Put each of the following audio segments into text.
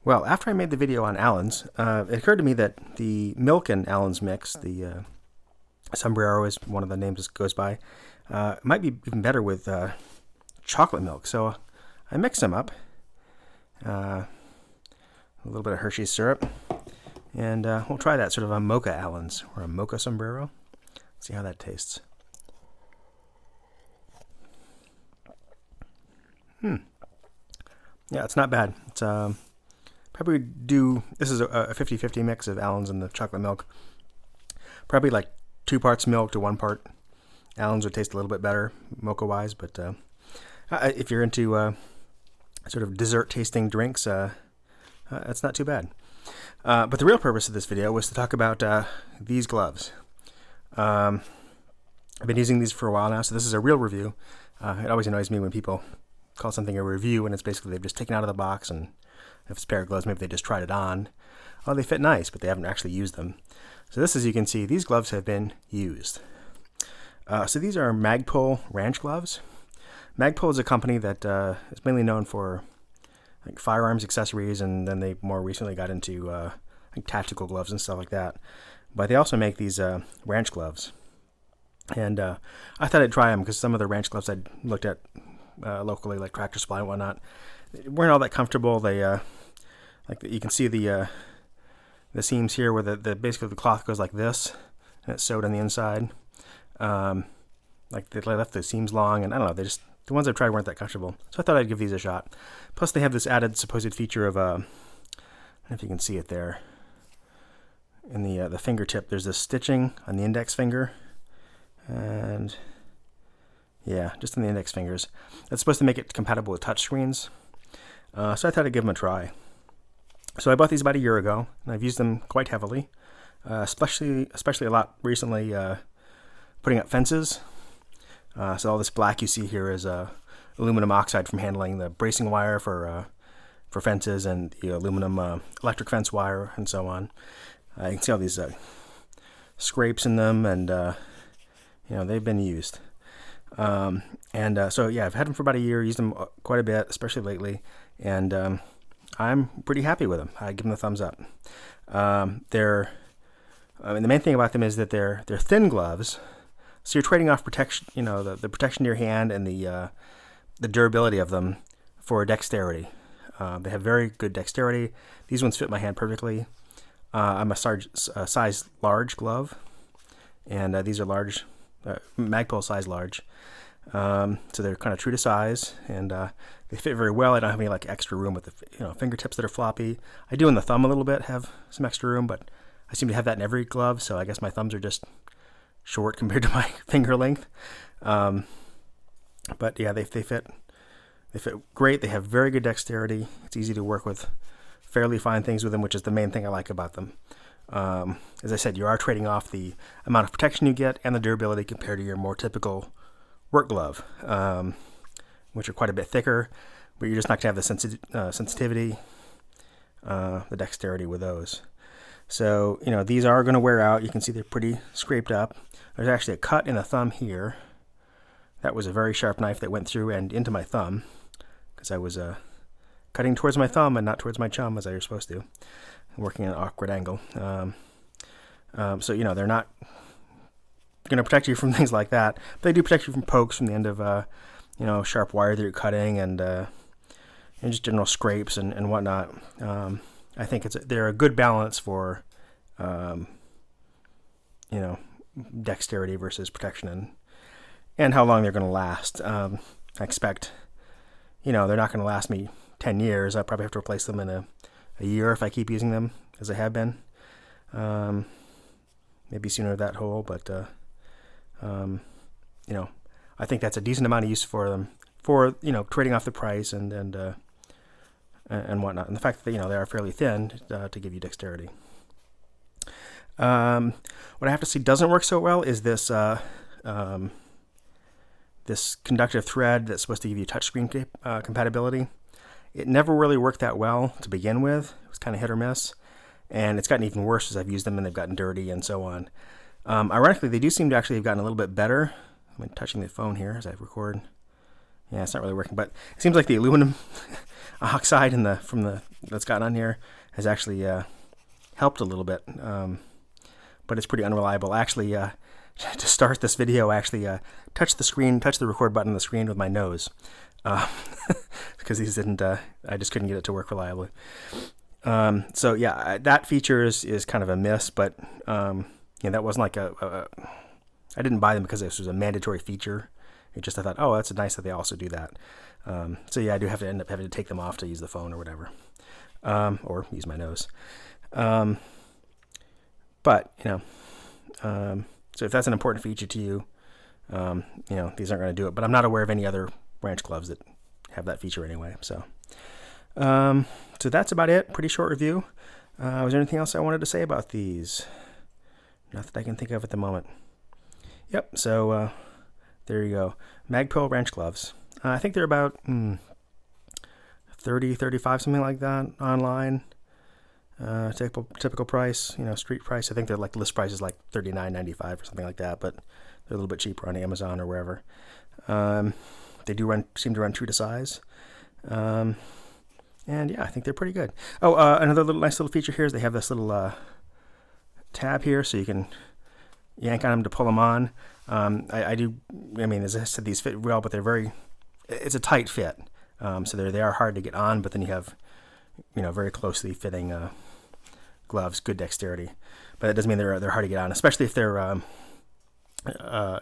Well, after I made the video on Allen's, it occurred to me that the milk in Allen's mix, the Sombrero is one of the names it goes by, might be even better with chocolate milk. So I mixed them up, a little bit of Hershey's syrup, and we'll try that sort of a mocha Allen's or a Mocha Sombrero. See how that tastes. Yeah, it's not bad. It's probably this is a 50-50 mix of Allen's and the chocolate milk. Probably like 2 parts milk to 1 part Allen's would taste a little bit better mocha-wise, but if you're into sort of dessert-tasting drinks, that's not too bad. But the real purpose of this video was to talk about these gloves. I've been using these for a while now, so this is a real review. It always annoys me when people call something a review and it's basically they've just taken it out of the box, and if it's a pair of gloves, maybe they just tried it on. Oh, they fit nice, but they haven't actually used them. So this, as you can see, these gloves have been used. So these are Magpul ranch gloves. Magpul is a company that is mainly known for like firearms accessories, and then they more recently got into like tactical gloves and stuff like that. But they also make these ranch gloves. And I thought I'd try them because some of the ranch gloves I'd looked at locally, like Tractor Supply and whatnot, weren't all that comfortable. They like you can see the seams here where the basically the cloth goes like this, and it's sewed on the inside. Like they left the seams long, and I don't know, the ones I've tried weren't that comfortable. So I thought I'd give these a shot. Plus they have this added supposed feature of I don't know if you can see it there in the fingertip. There's this stitching on the index finger, and yeah, just on the index fingers. That's supposed to make it compatible with touchscreens. So I thought I'd give them a try. So I bought these about a year ago, and I've used them quite heavily, especially a lot recently putting up fences. So all this black you see here is aluminum oxide from handling the bracing wire for fences and the aluminum electric fence wire and so on. You can see all these scrapes in them, and they've been used. So yeah, I've had them for about a year, used them quite a bit, especially lately, and I'm pretty happy with them. I give them a thumbs up. The main thing about them is that they're thin gloves, so you're trading off protection, the protection to your hand and the durability of them for dexterity. They have very good dexterity. These ones fit my hand perfectly. I'm a size large glove, and these are large, Magpul size large. So they're kind of true to size, and they fit very well. I don't have any like extra room with the fingertips that are floppy. I do in the thumb a little bit, have some extra room, but I seem to have that in every glove, so I guess my thumbs are just short compared to my finger length. But yeah, they fit great. They have very good dexterity. It's easy to work with fairly fine things with them, which is the main thing I like about them. As I said, you are trading off the amount of protection you get and the durability compared to your more typical work glove, which are quite a bit thicker, but you're just not going to have the sensitivity, the dexterity with those. So, these are going to wear out. You can see they're pretty scraped up. There's actually a cut in the thumb here. That was a very sharp knife that went through and into my thumb, because I was cutting towards my thumb and not towards my chum as I was supposed to, working at an awkward angle. So, they're not going to protect you from things like that, but they do protect you from pokes from the end of sharp wire that you're cutting, and just general scrapes and whatnot. I think they're a good balance for dexterity versus protection and how long they're going to last. I expect they're not going to last me 10 years. I'll probably have to replace them in a year if I keep using them as I have been. Maybe sooner that whole, but I think that's a decent amount of use for them, for trading off the price and whatnot, and the fact that they are fairly thin to give you dexterity. What I have to say doesn't work so well is this this conductive thread that's supposed to give you touchscreen compatibility. It never really worked that well to begin with. It was kind of hit or miss, and it's gotten even worse as I've used them and they've gotten dirty and so on. Ironically, they do seem to actually have gotten a little bit better. I'm touching the phone here as I record. Yeah, it's not really working, but it seems like the aluminum oxide that's gotten on here has actually helped a little bit, but it's pretty unreliable. Actually, to start this video, I actually touched the record button on the screen with my nose, because these didn't. I just couldn't get it to work reliably. So yeah, that feature is kind of a miss, but that wasn't like I didn't buy them because this was a mandatory feature. It just I thought, oh, that's nice that they also do that. So yeah, I do have to end up having to take them off to use the phone or whatever, or use my nose. But so if that's an important feature to you, these aren't going to do it. But I'm not aware of any other branch gloves that have that feature anyway. So that's about it. Pretty short review. Was there anything else I wanted to say about these? Not that I can think of at the moment. Yep. So there you go. Magpul branch gloves. I think they're about 30, 35, something like that online. Typical price, street price. I think they're like list price is like $39.95 or something like that, but they're a little bit cheaper on Amazon or wherever. They do seem to run true to size. And yeah, I think they're pretty good. Oh, another nice little feature here is they have this little tab here, so you can yank on them to pull them on. As I said, these fit well, but it's a tight fit. So they are hard to get on, but then you have, very closely fitting gloves, good dexterity. But that doesn't mean they're hard to get on, especially if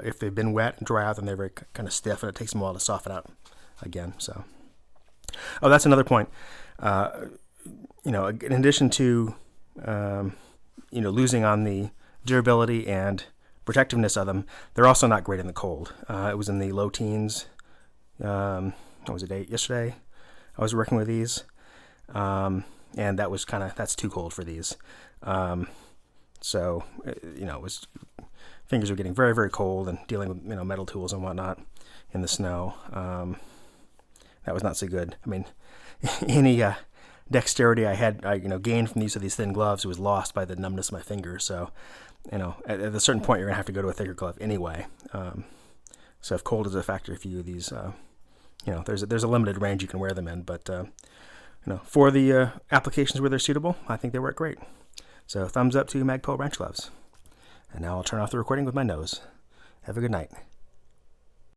if they've been wet and dry out, then they're very kind of stiff, and it takes them a while to soften up again. So, that's another point. In addition to losing on the durability and protectiveness of them, they're also not great in the cold. It was in the low teens. What was it, yesterday? I was working with these, and that was that's too cold for these. So it was, fingers were getting very, very cold, and dealing with metal tools and whatnot in the snow. That was not so good. I mean, any dexterity I had, gained from use of these thin gloves was lost by the numbness of my fingers. So, at a certain point, you're gonna have to go to a thicker glove anyway. So if cold is a factor for you, these, there's a limited range you can wear them in, but for the applications where they're suitable, I think they work great. So thumbs up to Magpul branch gloves. And now I'll turn off the recording with my nose. Have a good night.